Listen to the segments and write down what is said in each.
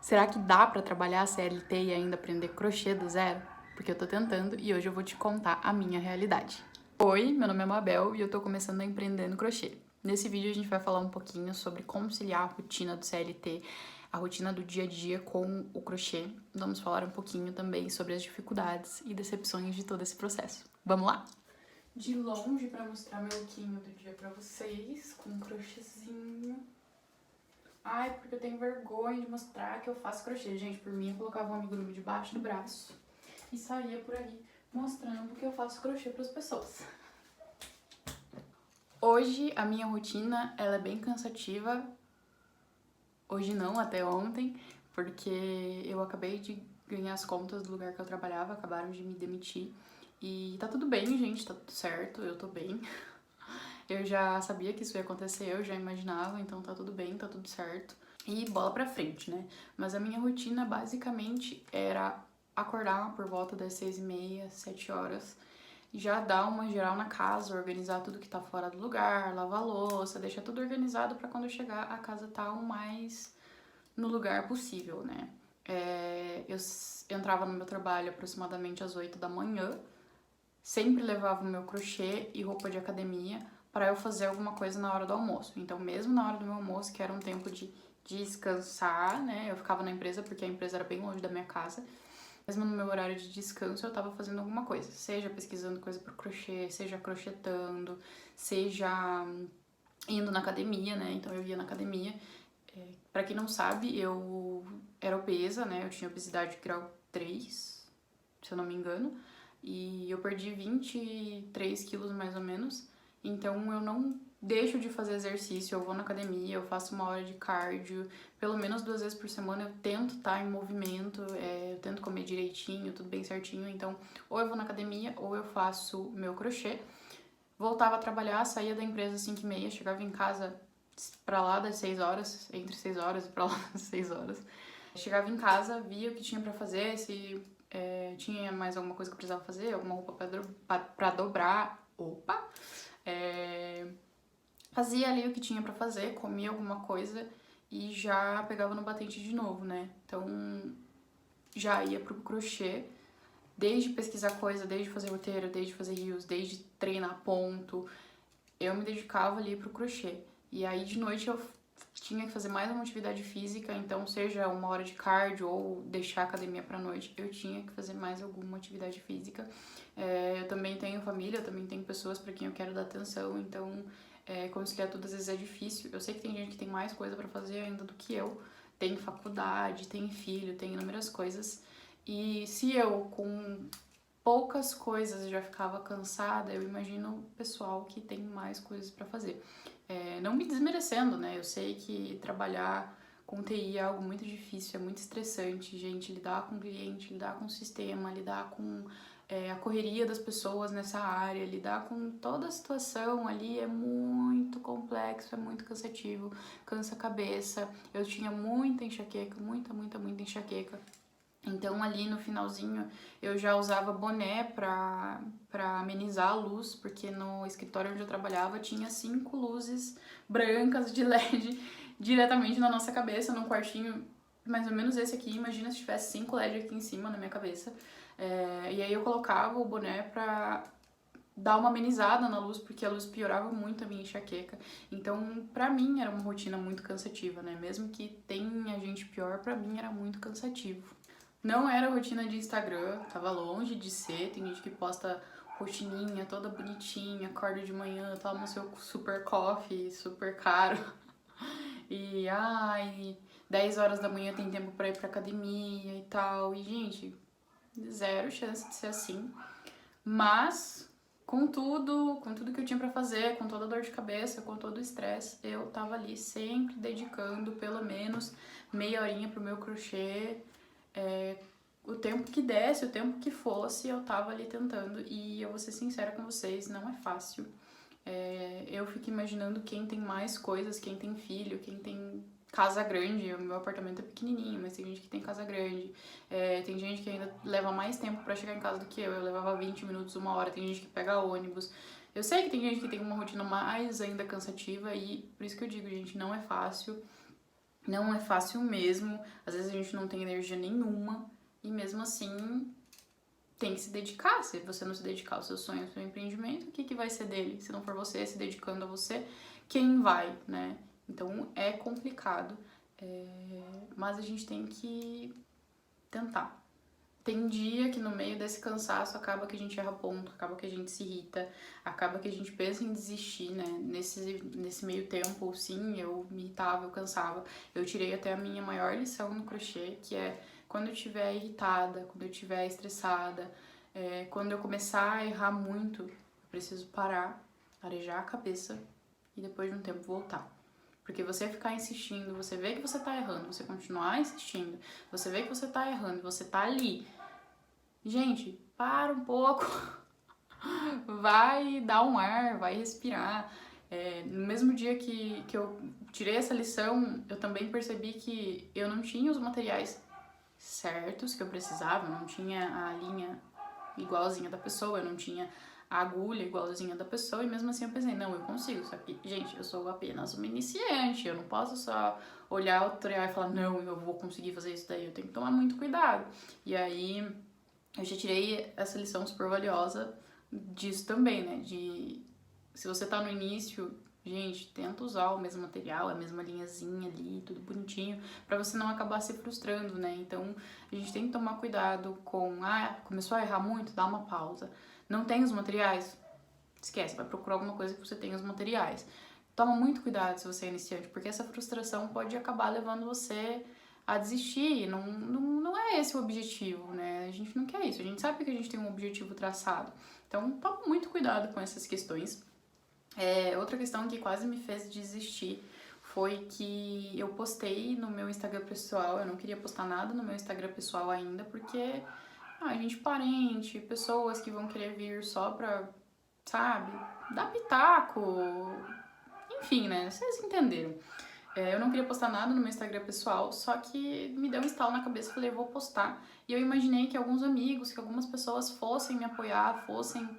Será que dá pra trabalhar CLT e ainda aprender crochê do zero? Porque eu tô tentando e hoje eu vou te contar a minha realidade. Oi, meu nome é Mabel e eu tô começando a empreender no crochê. Nesse vídeo a gente vai falar um pouquinho sobre conciliar a rotina do CLT, a rotina do dia a dia com o crochê. Vamos falar um pouquinho também sobre as dificuldades e decepções de todo esse processo. Vamos lá? De longe pra mostrar meu lookinho do dia pra vocês, com um crochêzinho. Ai, porque eu tenho vergonha de mostrar que eu faço crochê. Gente, por mim eu colocava um amigurumi debaixo do braço e saía por aí mostrando que eu faço crochê para as pessoas. Hoje a minha rotina ela é bem cansativa. Hoje não, até ontem, porque eu acabei de ganhar as contas do lugar que eu trabalhava, acabaram de me demitir. E tá tudo bem, gente, tá tudo certo, eu tô bem. Eu já sabia que isso ia acontecer, eu já imaginava, então tá tudo bem, tá tudo certo. E bola pra frente, né? Mas a minha rotina basicamente era acordar por volta das 6h30, 7 horas, já dar uma geral na casa, organizar tudo que tá fora do lugar, lavar a louça, deixar tudo organizado pra quando eu chegar a casa tá o mais no lugar possível, né? Eu entrava no meu trabalho aproximadamente às 8 da manhã, sempre levava o meu crochê e roupa de academia para eu fazer alguma coisa na hora do almoço. Então, mesmo na hora do meu almoço, que era um tempo de descansar, né? Eu ficava na empresa porque a empresa era bem longe da minha casa. Mesmo no meu horário de descanso, eu tava fazendo alguma coisa. Seja pesquisando coisa pro crochê, seja crochetando, seja indo na academia, né? Então eu ia na academia. Pra quem não sabe, eu era obesa, né? Eu tinha obesidade grau 3, se eu não me engano. E eu perdi 23 quilos mais ou menos. Então eu não deixo de fazer exercício, eu vou na academia, eu faço uma hora de cardio, pelo menos 2 vezes por semana eu tento estar em movimento, eu tento comer direitinho, tudo bem certinho. Então, ou eu vou na academia ou eu faço meu crochê. Voltava a trabalhar, saía da empresa às 5h30, chegava em casa pra lá das 6 horas, entre 6 horas e pra lá das 6 horas. Chegava em casa, via o que tinha pra fazer, se tinha mais alguma coisa que eu precisava fazer, alguma roupa pra dobrar. Opa! Fazia ali o que tinha pra fazer, comia alguma coisa e já pegava no batente de novo, né? Então já ia pro crochê, desde pesquisar coisa, desde fazer roteiro, desde fazer reels, desde treinar ponto, eu me dedicava ali pro crochê. E aí de noite eu tinha que fazer mais uma atividade física, então seja uma hora de cardio ou deixar a academia pra noite, eu tinha que fazer mais alguma atividade física. Eu também tenho família, eu também tenho pessoas pra quem eu quero dar atenção, então conciliar tudo às vezes é difícil. Eu sei que tem gente que tem mais coisa pra fazer ainda do que eu, tem faculdade, tem filho, tem inúmeras coisas. E se eu, com poucas coisas já ficava cansada, eu imagino o pessoal que tem mais coisas pra fazer. Não me desmerecendo, né? Eu sei que trabalhar com TI é algo muito difícil, é muito estressante, gente, lidar com cliente, lidar com o sistema, lidar com a correria das pessoas nessa área, lidar com toda a situação ali é muito complexo, é muito cansativo, cansa a cabeça. Eu tinha muita enxaqueca, muita enxaqueca. Então ali no finalzinho eu já usava boné pra amenizar a luz, porque no escritório onde eu trabalhava tinha 5 luzes brancas de LED diretamente na nossa cabeça, num quartinho mais ou menos esse aqui. Imagina se tivesse 5 LED aqui em cima na minha cabeça. E aí eu colocava o boné pra dar uma amenizada na luz, porque a luz piorava muito a minha enxaqueca. Então, pra mim era uma rotina muito cansativa, né? Mesmo que tenha gente pior, pra mim era muito cansativo. Não era rotina de Instagram, tava longe de ser. Tem gente que posta rotininha toda bonitinha, acorda de manhã, toma seu super coffee, super caro. E 10 horas da manhã tem tempo pra ir pra academia e tal. E, gente, zero chance de ser assim. Mas, com tudo que eu tinha pra fazer, com toda a dor de cabeça, com todo o estresse, eu tava ali sempre dedicando pelo menos meia horinha pro meu crochê. O tempo que desse, o tempo que fosse, eu tava ali tentando. E eu vou ser sincera com vocês, não é fácil. Eu fico imaginando quem tem mais coisas, quem tem filho, quem tem casa grande. O meu apartamento é pequenininho, mas tem gente que tem casa grande. Tem gente que ainda leva mais tempo pra chegar em casa do que eu levava 20 minutos, 1 hora. Tem gente que pega ônibus. Eu sei que tem gente que tem uma rotina mais ainda cansativa e por isso que eu digo, gente, não é fácil. Não é fácil mesmo, às vezes a gente não tem energia nenhuma e mesmo assim tem que se dedicar. Se você não se dedicar ao seu sonho, ao seu empreendimento, o que, que vai ser dele? Se não for você se dedicando a você, quem vai, né? Então é complicado, mas a gente tem que tentar. Tem dia que no meio desse cansaço acaba que a gente erra ponto, acaba que a gente se irrita, acaba que a gente pensa em desistir, né? Nesse meio tempo, sim, eu me irritava, eu cansava. Eu tirei até a minha maior lição no crochê, que é quando eu estiver irritada, quando eu estiver estressada, quando eu começar a errar muito, eu preciso parar, arejar a cabeça e depois de um tempo voltar. Porque você ficar insistindo, você vê que você tá errando, você continuar insistindo, você vê que você tá errando, você tá ali. Gente, para um pouco, vai dar um ar, vai respirar. No mesmo dia que eu tirei essa lição, eu também percebi que eu não tinha os materiais certos que eu precisava, eu não tinha a linha igualzinha da pessoa, eu não tinha a agulha igualzinha da pessoa, e mesmo assim eu pensei, não, eu consigo, só que, gente, eu sou apenas uma iniciante, eu não posso só olhar o tutorial e falar, não, eu vou conseguir fazer isso daí, eu tenho que tomar muito cuidado. E aí eu já tirei essa lição super valiosa disso também, né? De se você tá no início, gente, tenta usar o mesmo material, a mesma linhazinha ali, tudo bonitinho, pra você não acabar se frustrando, né? Então a gente tem que tomar cuidado com, começou a errar muito, dá uma pausa. Não tem os materiais? Esquece, vai procurar alguma coisa que você tenha os materiais. Toma muito cuidado se você é iniciante, porque essa frustração pode acabar levando você a desistir. Não é esse o objetivo, né? A gente não quer isso. A gente sabe que a gente tem um objetivo traçado. Então, toma muito cuidado com essas questões. Outra questão que quase me fez desistir foi que eu postei no meu Instagram pessoal. Eu não queria postar nada no meu Instagram pessoal ainda, porque gente parente, pessoas que vão querer vir só pra, sabe, dar pitaco, enfim, né? Vocês entenderam. Eu não queria postar nada no meu Instagram pessoal, só que me deu um estalo na cabeça e falei, eu vou postar. E eu imaginei que alguns amigos, que algumas pessoas fossem me apoiar, fossem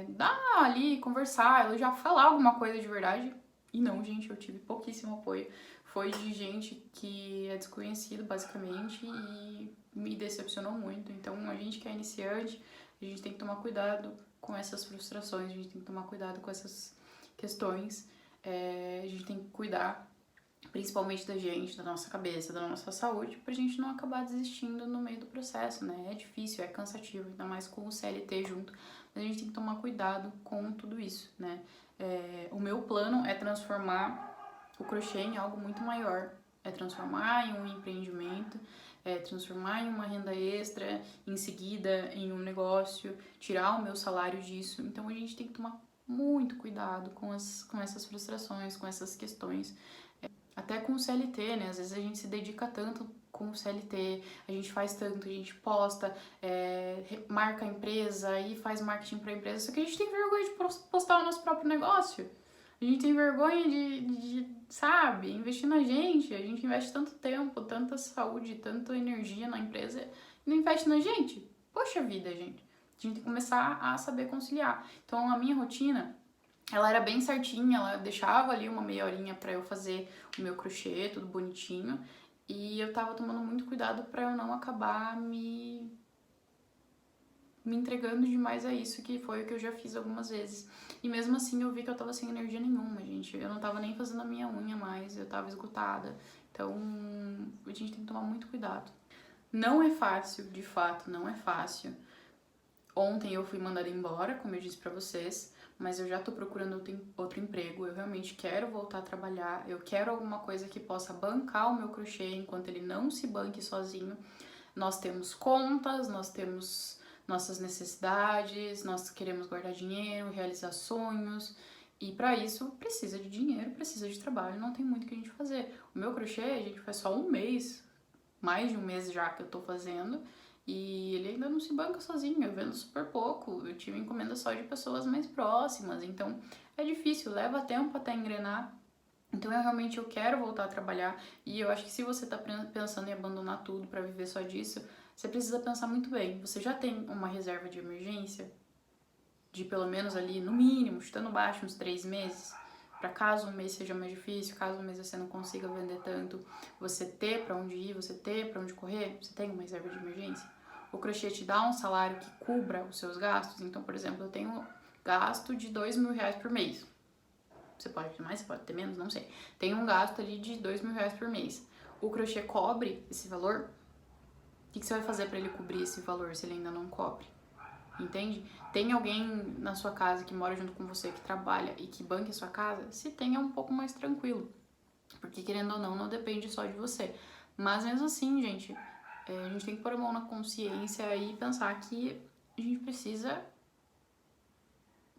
dar ali, conversar, elogiar, falar alguma coisa de verdade. E não, gente, eu tive pouquíssimo apoio. Foi de gente que é desconhecido, basicamente, e me decepcionou muito. Então, a gente que é iniciante, a gente tem que tomar cuidado com essas frustrações, a gente tem que tomar cuidado com essas questões. A gente tem que cuidar principalmente da gente, da nossa cabeça, da nossa saúde, pra gente não acabar desistindo no meio do processo, né? É difícil, é cansativo, ainda mais com o CLT junto, mas a gente tem que tomar cuidado com tudo isso, né? O meu plano é transformar o crochê em algo muito maior, é transformar em um empreendimento, é transformar em uma renda extra, em seguida em um negócio, tirar o meu salário disso. Então a gente tem que tomar muito cuidado com essas frustrações, com essas questões. Até com o CLT, né? Às vezes a gente se dedica tanto com o CLT, a gente faz tanto, a gente posta, marca a empresa e faz marketing pra empresa, só que a gente tem vergonha de postar o nosso próprio negócio. A gente tem vergonha sabe, investir na gente. A gente investe tanto tempo, tanta saúde, tanta energia na empresa e não investe na gente. Poxa vida, gente. A gente tem que começar a saber conciliar. Então, a minha rotina, ela era bem certinha, ela deixava ali uma meia horinha pra eu fazer o meu crochê, tudo bonitinho. E eu tava tomando muito cuidado pra eu não acabar me entregando demais a isso, que foi o que eu já fiz algumas vezes. E mesmo assim eu vi que eu tava sem energia nenhuma, gente. Eu não tava nem fazendo a minha unha mais, eu tava esgotada. Então, a gente tem que tomar muito cuidado. Não é fácil, de fato, não é fácil. Ontem eu fui mandada embora, como eu disse pra vocês, mas eu já tô procurando outro emprego. Eu realmente quero voltar a trabalhar, eu quero alguma coisa que possa bancar o meu crochê enquanto ele não se banque sozinho. Nós temos contas, nós temos nossas necessidades, nós queremos guardar dinheiro, realizar sonhos, e para isso precisa de dinheiro, precisa de trabalho, não tem muito o que a gente fazer. O meu crochê, a gente faz só um mês, mais de um mês já que eu tô fazendo, e ele ainda não se banca sozinho, eu vendo super pouco, eu tive encomenda só de pessoas mais próximas, então é difícil, leva tempo até engrenar. Então eu quero voltar a trabalhar, e eu acho que se você tá pensando em abandonar tudo para viver só disso, você precisa pensar muito bem. Você já tem uma reserva de emergência? De pelo menos ali, no mínimo, chutando baixo, uns 3 meses? para caso um mês seja mais difícil, caso um mês você não consiga vender tanto, você ter para onde ir, você ter para onde correr, você tem uma reserva de emergência. O crochê te dá um salário que cubra os seus gastos. Então, por exemplo, eu tenho gasto de R$2.000 por mês. Você pode ter mais, você pode ter menos, não sei. Tem um gasto ali de R$2.000 por mês. O crochê cobre esse valor? O que você vai fazer para ele cobrir esse valor se ele ainda não cobre? Entende? Tem alguém na sua casa que mora junto com você, que trabalha e que banque a sua casa? Se tem, é um pouco mais tranquilo. Porque, querendo ou não, não depende só de você. Mas mesmo assim, gente, a gente tem que pôr a mão na consciência e pensar que a gente precisa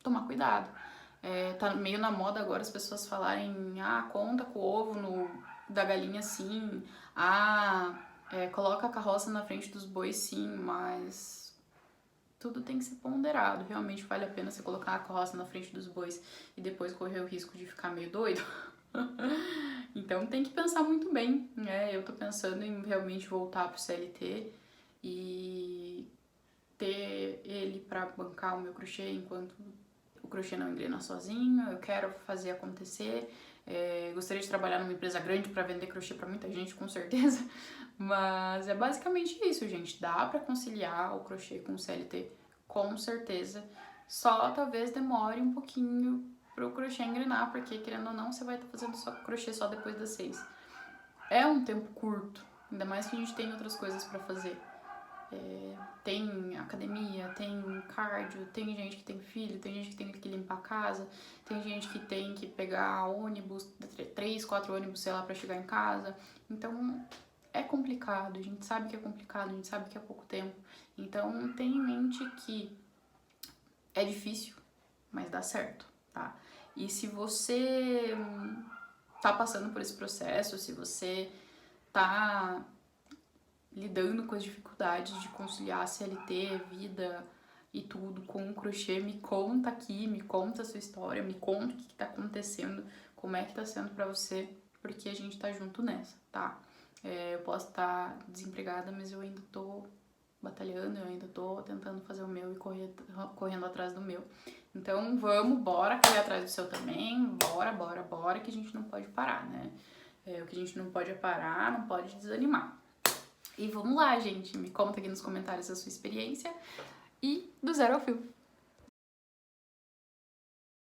tomar cuidado. Tá meio na moda agora as pessoas falarem, conta com o ovo da galinha sim, coloca a carroça na frente dos bois sim, mas tudo tem que ser ponderado. Realmente vale a pena você colocar a carroça na frente dos bois e depois correr o risco de ficar meio doido? Então tem que pensar muito bem, né? Eu tô pensando em realmente voltar pro CLT e ter ele pra bancar o meu crochê enquanto o crochê não engrena sozinho. Eu quero fazer acontecer. Gostaria de trabalhar numa empresa grande pra vender crochê pra muita gente, com certeza. Mas é basicamente isso, gente. Dá pra conciliar o crochê com o CLT, com certeza. Só talvez demore um pouquinho pro crochê engrenar, porque querendo ou não, você vai estar fazendo só crochê só depois das 6. É um tempo curto, ainda mais que a gente tem outras coisas pra fazer. Tem academia, tem cardio, tem gente que tem filho, tem gente que tem que limpar a casa, tem gente que tem que pegar ônibus, 3, 4 ônibus, sei lá, pra chegar em casa. Então, é complicado, a gente sabe que é complicado, a gente sabe que é pouco tempo. Então, tenha em mente que é difícil, mas dá certo, tá? E se você tá passando por esse processo, se você tá lidando com as dificuldades de conciliar CLT, vida e tudo com o crochê, me conta aqui, me conta a sua história, me conta o que tá acontecendo, como é que tá sendo pra você, porque a gente tá junto nessa, tá? Eu posso estar desempregada, mas eu ainda tô batalhando, eu ainda tô tentando fazer o meu e correndo atrás do meu. Então bora correr atrás do seu também, bora, que a gente não pode parar, né? O que a gente não pode é parar, não pode desanimar. E vamos lá, gente, me conta aqui nos comentários a sua experiência e do zero ao fio.